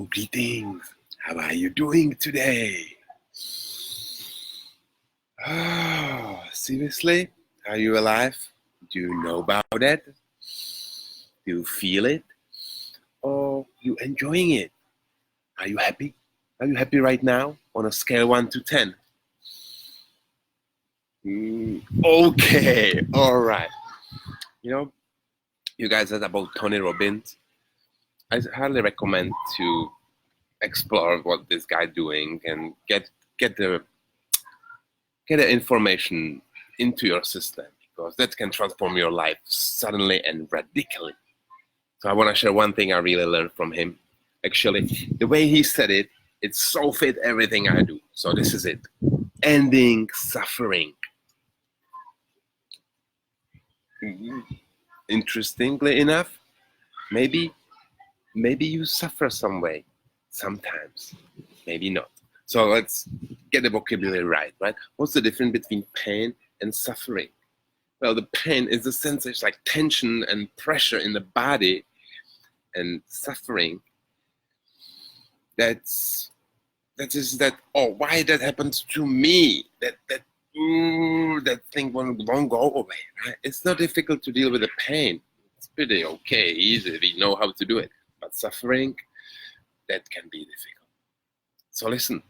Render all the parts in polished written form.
Hello, greetings. How are you doing today? Oh, seriously? Are you alive? Do you know about it? Do you feel it? Or you enjoying it? Are you happy? Are you happy right now on a scale 1 to 10? Okay, all right. You guys heard about Tony Robbins. I highly recommend to explore what this guy doing and get the information into your system, because that can transform your life suddenly and radically. So I want to share one thing I really learned from him. Actually, the way he said it, it so fit everything I do. So this is it. Ending suffering. Interestingly enough, maybe you suffer some way sometimes, maybe not. So let's get the vocabulary right? What's the difference between pain and suffering? Well, the pain is the sensation like tension and pressure in the body, and suffering, that why that happens to me, that thing won't go away, right? It's not difficult to deal with the pain. It's pretty okay, easy, we know how to do it. But suffering, that can be difficult. So listen,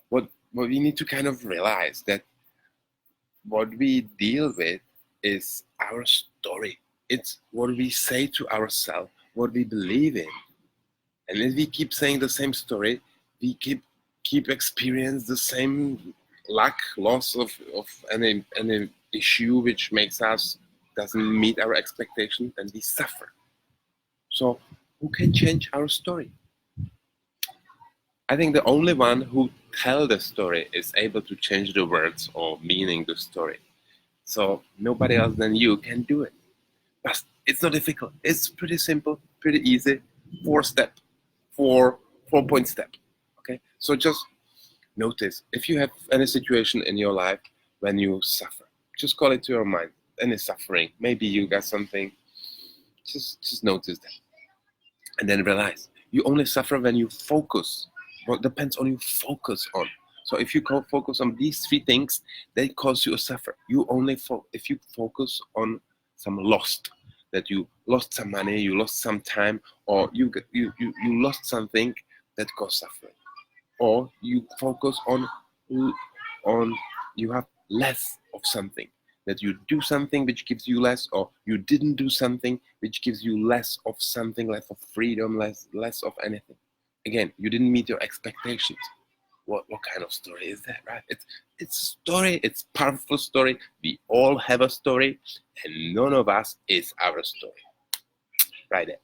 what we need to kind of realize that what we deal with is our story. It's what we say to ourselves, what we believe in. And if we keep saying the same story, we keep experience the same lack, loss of any issue which makes us doesn't meet our expectations, and we suffer. So who can change our story? I think the only one who tell the story is able to change the words or meaning the story. So nobody else than you can do it. But it's not difficult. It's pretty simple, pretty easy. 4-point step. Okay, so just notice if you have any situation in your life when you suffer, just call it to your mind. Any suffering, maybe you got something. Just notice that, and then realize you only suffer when you focus. What depends on you focus on. So if you focus on these 3 things, they cause you a suffer. You only if you focus on some lost, that you lost some money, you lost some time, or you lost something, that cause suffering. Or you focus on you have less of something, that you do something which gives you less, or you didn't do something which gives you less of something, less of freedom, less of anything. Again, you didn't meet your expectations. What kind of story is that, right? It's a story. It's a powerful story. We all have a story, and none of us is our story, right there.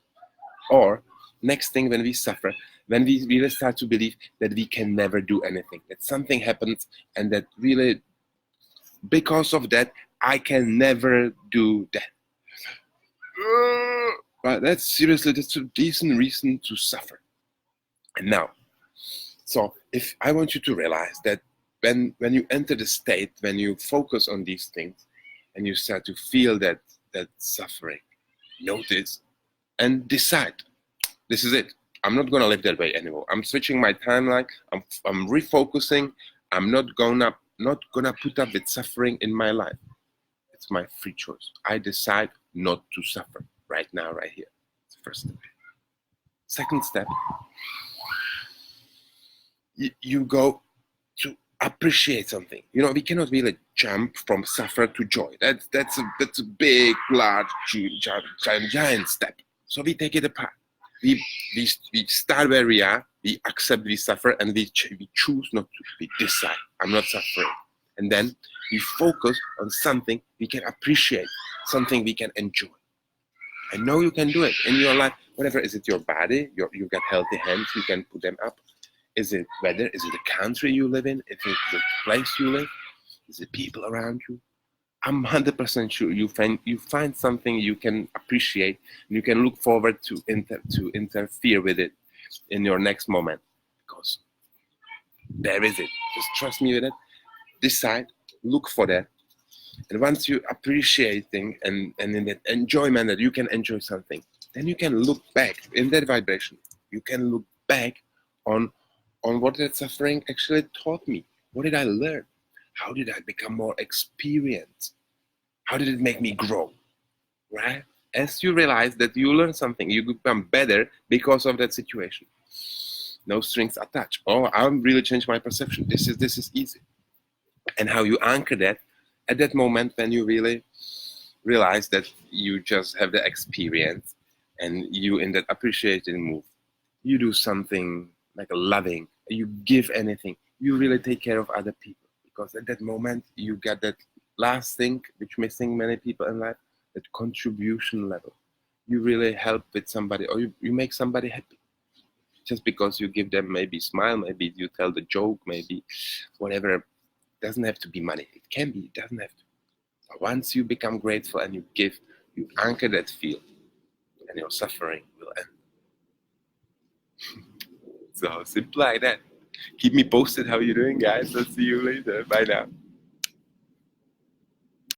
Or next thing, when we suffer, when we really start to believe that we can never do anything, that something happens, and that really, because of that, I can never do that. But that's a decent reason to suffer. And now, so if I want you to realize that when you enter the state, when you focus on these things, and you start to feel that suffering, notice and decide, this is it. I'm not gonna live that way anymore. I'm switching my timeline. I'm refocusing. I'm not gonna put up with suffering in my life. It's my free choice. I decide not to suffer right now, right here. It's the first step. Second step, you go to appreciate something. We cannot really jump from suffer to joy. That's a big, large, giant step. So we take it apart. We start where we are. We accept we suffer, and we choose not to. We decide, I'm not suffering. And then we focus on something we can appreciate, something we can enjoy. I know you can do it in your life. Whatever, is it your body? You got healthy hands, you can put them up. Is it weather? Is it the country you live in? Is it the place you live? Is it people around you? I'm 100% sure you find something you can appreciate, and you can look forward to interfere with it in your next moment, because there is it. Just trust me with it. Decide, look for that, and once you appreciating and in that enjoyment that you can enjoy something, then you can look back in that vibration. You can look back on what that suffering actually taught me. What did I learn? How did I become more experienced? How did it make me grow? Right? As you realize that you learn something, you become better because of that situation. No strings attached. Oh, I really changed my perception. This is easy. And how you anchor that at that moment when you really realize that you just have the experience, and you in that appreciating mood, you do something like a loving, you give anything, you really take care of other people, because at that moment you get that last thing which missing many people in life, that contribution level. You really help with somebody, or you make somebody happy just because you give them maybe smile, maybe you tell the joke, maybe whatever. It doesn't have to be money, it can be, it doesn't have to. But once you become grateful and you give, you anchor that field, and your suffering will end. So simple like that. Keep me posted how you're doing, guys. I'll see you later. Bye now.